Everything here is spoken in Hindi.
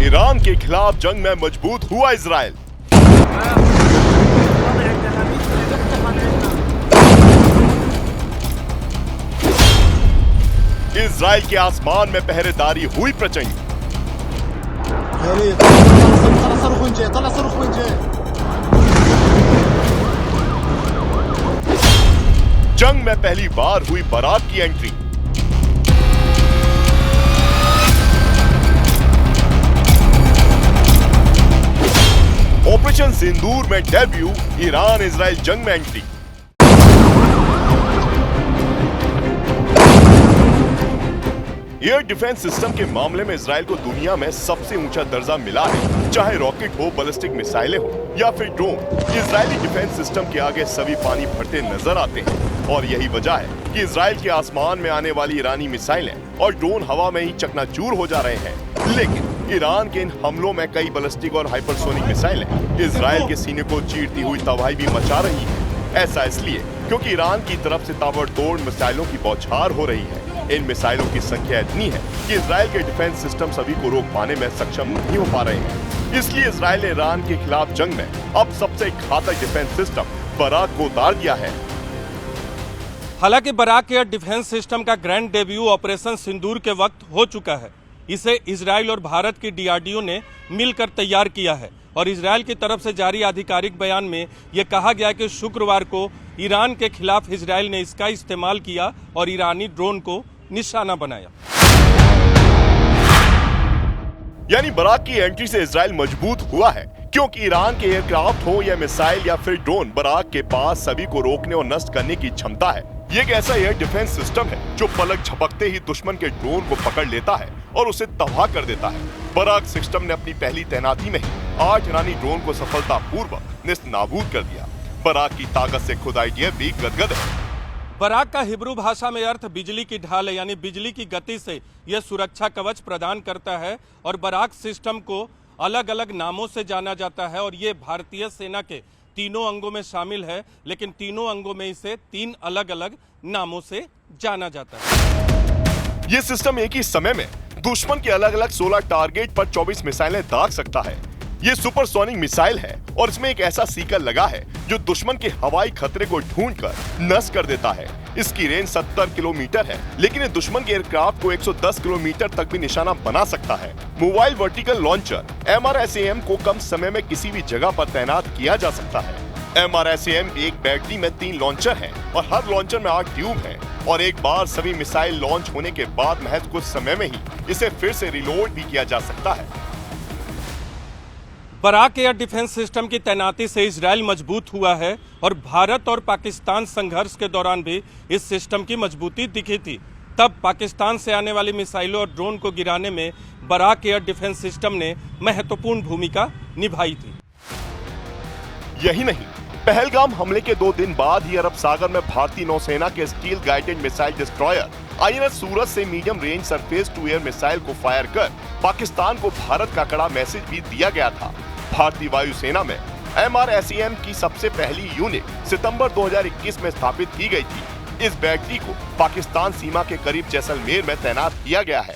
ईरान के खिलाफ जंग में मजबूत हुआ इजराइल। इजराइल के आसमान में पहरेदारी हुई प्रचंड। जंग में पहली बार हुई बराक की एंट्री। ऑपरेशन सिंदूर में डेब्यू, ईरान इजराइल जंग में एंट्री। एयर डिफेंस सिस्टम के मामले में इजराइल को दुनिया में सबसे ऊंचा दर्जा मिला है, चाहे रॉकेट हो, बैलिस्टिक मिसाइलें हो या फिर ड्रोन। इजरायली डिफेंस सिस्टम के आगे सभी पानी भरते नजर आते हैं और यही वजह है कि इजराइल के आसमान में आने वाली ईरानी मिसाइलें और ड्रोन हवा में ही चकनाचूर हो जा रहे हैं। लेकिन ईरान के इन हमलों में कई बैलिस्टिक और हाइपरसोनिक मिसाइलें इजराइल के सीने को चीरती हुई तबाही भी मचा रही है। ऐसा इसलिए क्योंकि ईरान की तरफ से ताबड़तोड़ मिसाइलों की बौछार हो रही है। इन मिसाइलों की संख्या इतनी है कि इजराइल के डिफेंस सिस्टम सभी को रोक पाने में सक्षम नहीं हो पा रहे हैं। इसलिए इजराइल ने ईरान के खिलाफ जंग में अब सबसे घातक डिफेंस सिस्टम बराक को उतार दिया है। हालांकि बराक एयर डिफेंस सिस्टम का ग्रैंड डेब्यू ऑपरेशन सिंदूर के वक्त हो चुका है। इसे इजराइल और भारत की डीआरडीओ ने मिलकर तैयार किया है और इजराइल की तरफ से जारी आधिकारिक बयान में यह कहा गया कि शुक्रवार को ईरान के खिलाफ इजराइल ने इसका इस्तेमाल किया और ईरानी ड्रोन को निशाना बनाया। यानी बराक की एंट्री से इजराइल मजबूत हुआ है, क्योंकि ईरान के एयरक्राफ्ट हो या मिसाइल या फिर ड्रोन, बराक के पास सभी को रोकने और नष्ट करने की क्षमता है। ये एक ऐसा एयर डिफेंस सिस्टम है जो पलक झपकते ही दुश्मन के ड्रोन को पकड़ लेता है और उसे तबाह कर देता है। बराक सिस्टम ने अपनी पहली तैनाती में ही 8 ईरानी ड्रोन को सफलतापूर्वक नेस्तनाबूद कर दिया। बराक की ताकत से खुद आईडीएफ भी गदगद है। बराक का हिब्रू भाषा में अर्थ बिजली की ढाल है, यानी बिजली की गति से यह सुरक्षा कवच प्रदान करता है और बराक सिस्टम को अलग अलग नामों से जाना जाता है और ये भारतीय सेना के तीनों अंगों में शामिल है, लेकिन तीनों अंगों में इसे 3 अलग अलग नामों से जाना जाता है। ये सिस्टम एक ही समय में दुश्मन के अलग अलग 16 टारगेट पर 24 मिसाइलें दाग सकता है। ये सुपरसोनिक मिसाइल है और इसमें एक ऐसा सीकर लगा है जो दुश्मन के हवाई खतरे को ढूंढकर नष्ट कर देता है। इसकी रेंज 70 किलोमीटर है, लेकिन ये दुश्मन के एयरक्राफ्ट को 110 किलोमीटर तक भी निशाना बना सकता है। मोबाइल वर्टिकल लॉन्चर MRSAM को कम समय में किसी भी जगह पर तैनात किया जा सकता है। MRSAM एक बैटरी में 3 लॉन्चर हैं और हर लॉन्चर में 8 ट्यूब हैं और एक बार सभी मिसाइल लॉन्च होने के बाद महज कुछ समय में ही इसे फिर से रिलोड भी किया जा सकता है। बराक एयर डिफेंस सिस्टम की तैनाती से इजराइल मजबूत हुआ है और भारत और पाकिस्तान संघर्ष के दौरान भी इस सिस्टम की मजबूती दिखी थी। तब पाकिस्तान से आने वाली मिसाइलों और ड्रोन को गिराने में बराक एयर डिफेंस सिस्टम ने महत्वपूर्ण भूमिका निभाई थी। यही नहीं, पहलगाम हमले के 2 दिन बाद ही अरब सागर में भारतीय नौसेना के steel guided missile destroyer INS Suraj से medium range surface to air missile को फायर कर पाकिस्तान को भारत का कड़ा मैसेज भी दिया गया था। भारतीय वायुसेना में MRSAM की सबसे पहली यूनिट सितंबर 2021 में स्थापित की गई थी। इस बैटरी को पाकिस्तान सीमा के करीब जैसलमेर में तैनात किया गया है।